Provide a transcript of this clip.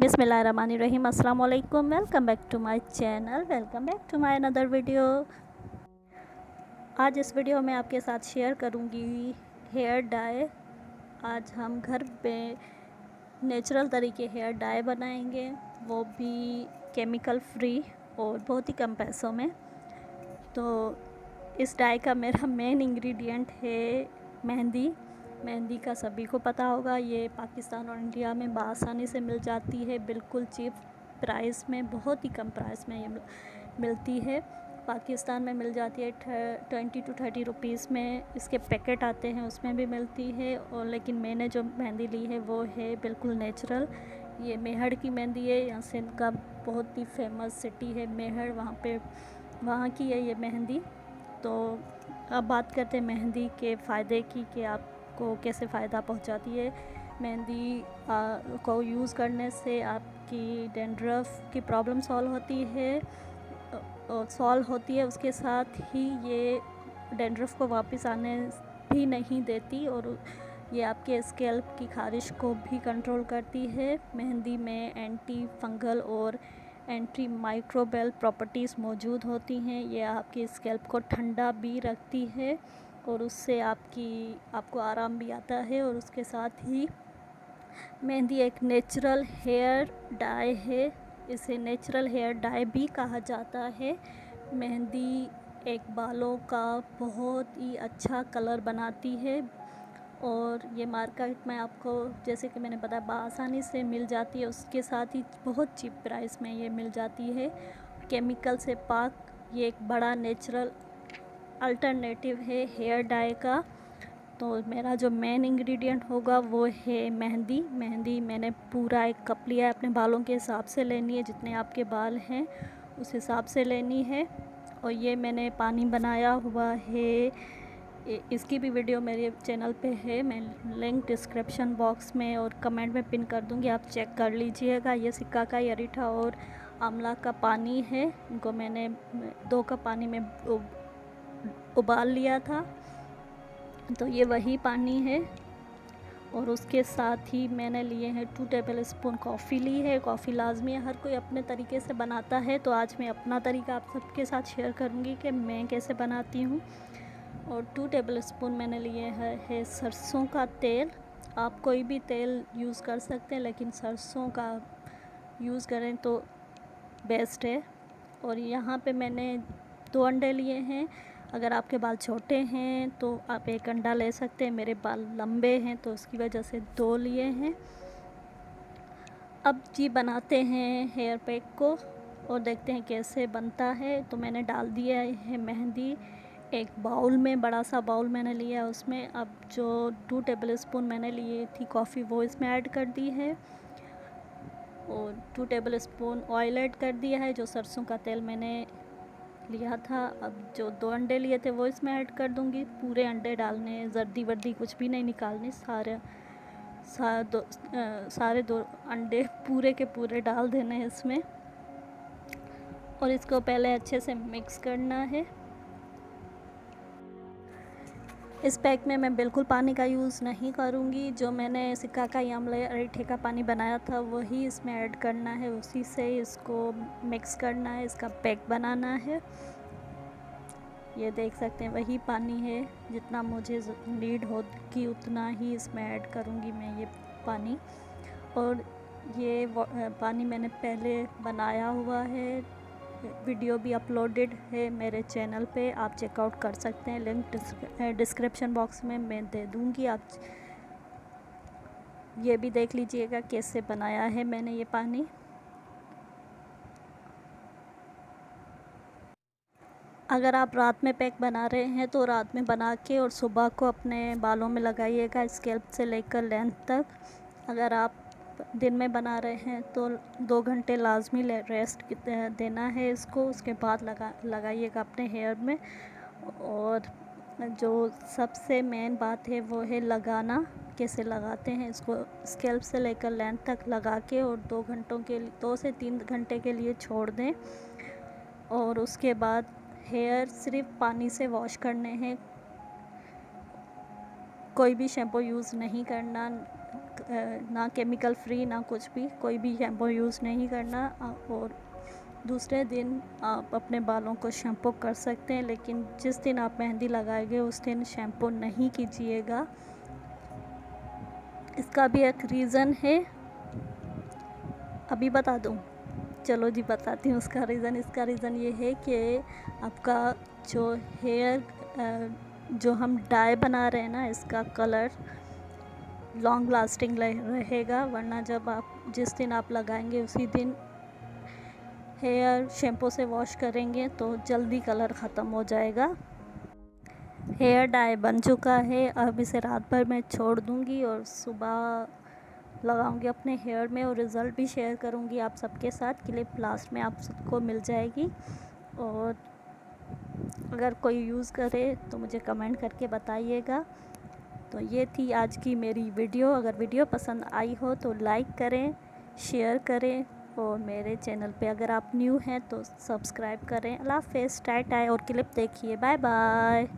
बिस्मिल्लाहिर्रहमानिर्रहीम। अस्सलाम वालेकुम। Welcome back to my channel, welcome back to my another video. आज इस वीडियो में आपके साथ शेयर करूंगी हेयर डाई। आज हम घर पे नेचुरल तरीके हेयर डाई बनाएंगे, वो भी केमिकल फ्री और बहुत ही कम पैसों में। तो इस डाई का मेरा मेन इंग्रेडिएंट है मेहंदी। मेहंदी का सभी को पता होगा, ये पाकिस्तान और इंडिया में बआसानी से मिल जाती है, बिल्कुल चीप प्राइस में, बहुत ही कम प्राइस में ये मिलती है। पाकिस्तान में मिल जाती है 20 to 30 रुपीज़ में। इसके पैकेट आते हैं, उसमें भी मिलती है। और लेकिन मैंने जो मेहंदी ली है वो है बिल्कुल नेचुरल। ये मेहड़ की मेहंदी है। यहाँ सिंध का बहुत ही फेमस सिटी है मेहड़, वहाँ की है ये मेहंदी। तो अब बात करते हैं मेहंदी के फ़ायदे की, कि आपको कैसे फ़ायदा पहुंचाती है। मेहंदी को यूज़ करने से आपकी डैंड्रफ की प्रॉब्लम सॉल्व होती है। उसके साथ ही ये डैंड्रफ को वापस आने भी नहीं देती, और ये आपके स्कैल्प की ख़ारिश को भी कंट्रोल करती है। मेहंदी में एंटी फंगल और एंटी माइक्रोबियल प्रॉपर्टीज़ मौजूद होती हैं। ये आपके स्कैल्प को ठंडा भी रखती है और उससे आपको आराम भी आता है। और उसके साथ ही मेहंदी एक नेचुरल हेयर डाई है, इसे नेचुरल हेयर डाई भी कहा जाता है। मेहंदी एक बालों का बहुत ही अच्छा कलर बनाती है, और ये मार्केट में आपको, जैसे कि मैंने बताया, बआसानी से मिल जाती है। उसके साथ ही बहुत चीप प्राइस में ये मिल जाती है, केमिकल से पाक। ये एक बड़ा नेचुरल अल्टरनेटिव है हेयर डाई का। तो मेरा जो मेन इंग्रेडिएंट होगा वो है मेहंदी। मेहंदी मैंने पूरा 1 कप लिया है। अपने बालों के हिसाब से लेनी है, जितने आपके बाल हैं उस हिसाब से लेनी है। और ये मैंने पानी बनाया हुआ है, इसकी भी वीडियो मेरे चैनल पे है। मैं लिंक डिस्क्रिप्शन बॉक्स में और कमेंट में पिन कर दूंगी, आप चेक कर लीजिएगा। ये सिक्का का अरीठा और आंवला का पानी है, इनको मैंने 2 कप पानी में उबाल लिया था। तो ये वही पानी है। और उसके साथ ही मैंने लिए हैं 2 टेबल स्पून कॉफ़ी ली है। कॉफ़ी लाजमी है, हर कोई अपने तरीके से बनाता है, तो आज मैं अपना तरीका आप सबके साथ शेयर करूंगी कि मैं कैसे बनाती हूँ। और 2 टेबल स्पून मैंने लिए है सरसों का तेल। आप कोई भी तेल यूज़ कर सकते हैं, लेकिन सरसों का यूज़ करें तो बेस्ट है। और यहाँ पे मैंने 2 अंडे लिए हैं। अगर आपके बाल छोटे हैं तो आप 1 अंडा ले सकते हैं। मेरे बाल लंबे हैं तो उसकी वजह से 2 लिए हैं। अब जी बनाते हैं हेयर पैक को और देखते हैं कैसे बनता है। तो मैंने डाल दिया है मेहंदी एक बाउल में, बड़ा सा बाउल मैंने लिया है। उसमें अब जो 2 टेबल स्पून मैंने लिए थी कॉफ़ी, वो इसमें ऐड कर दी है। और 2 टेबल स्पून ऑयल ऐड कर दिया है, जो सरसों का तेल मैंने लिया था। अब जो 2 अंडे लिए थे वो इसमें ऐड कर दूंगी। पूरे अंडे डालने, जर्दी वर्दी कुछ भी नहीं निकालनी, सारे 2 अंडे पूरे के पूरे डाल देने हैं इसमें। और इसको पहले अच्छे से मिक्स करना है। इस पैक में मैं बिल्कुल पानी का यूज़ नहीं करूँगी। जो मैंने सिक्का का आंवला अरीठे का पानी बनाया था वही इसमें ऐड करना है, उसी से इसको मिक्स करना है, इसका पैक बनाना है। ये देख सकते हैं वही पानी है, जितना मुझे नीड होगी उतना ही इसमें ऐड करूँगी मैं ये पानी। और ये पानी मैंने पहले बनाया हुआ है, वीडियो भी अपलोडेड है मेरे चैनल पे, आप चेकआउट कर सकते हैं। लिंक डिस्क्रिप्शन बॉक्स में मैं दे दूँगी, आप ये भी देख लीजिएगा कैसे बनाया है मैंने ये पानी। अगर आप रात में पैक बना रहे हैं तो रात में बना के और सुबह को अपने बालों में लगाइएगा, स्कैल्प से लेकर लेंथ तक। अगर आप दिन में बना रहे हैं तो 2 घंटे लाजमी रेस्ट देना है इसको, उसके बाद लगाइएगा अपने हेयर में। और जो सबसे मेन बात है वो है लगाना, कैसे लगाते हैं इसको। स्कैल्प से लेकर लेंथ तक लगा के और 2 से 3 घंटे के लिए छोड़ दें। और उसके बाद हेयर सिर्फ पानी से वॉश करने हैं, कोई भी शैम्पू यूज़ नहीं करना, ना केमिकल फ्री ना कुछ भी, कोई भी शैम्पू यूज़ नहीं करना। और दूसरे दिन आप अपने बालों को शैम्पू कर सकते हैं, लेकिन जिस दिन आप मेहंदी लगाएंगे उस दिन शैम्पू नहीं कीजिएगा। इसका भी एक रीज़न है, अभी बता दूँ? चलो जी बताती हूँ उसका रीज़न। इसका रीज़न ये है कि आपका जो हेयर जो हम डाई बना रहे हैं ना, इसका कलर लॉन्ग लास्टिंग रहेगा, वरना जब आप जिस दिन आप लगाएंगे उसी दिन हेयर शैम्पू से वॉश करेंगे तो जल्दी कलर ख़त्म हो जाएगा। हेयर डाई बन चुका है, अब इसे रात भर मैं छोड़ दूँगी और सुबह लगाऊंगी अपने हेयर में, और रिज़ल्ट भी शेयर करूंगी आप सबके साथ। क्लिप लास्ट में आप सबको मिल जाएगी। और अगर कोई यूज़ करे तो मुझे कमेंट करके बताइएगा। तो ये थी आज की मेरी वीडियो। अगर वीडियो पसंद आई हो तो लाइक करें, शेयर करें, और मेरे चैनल पे अगर आप न्यू हैं तो सब्सक्राइब करें। अल्लाह हाफ़िज़, टाटा और क्लिप देखिए, बाय बाय।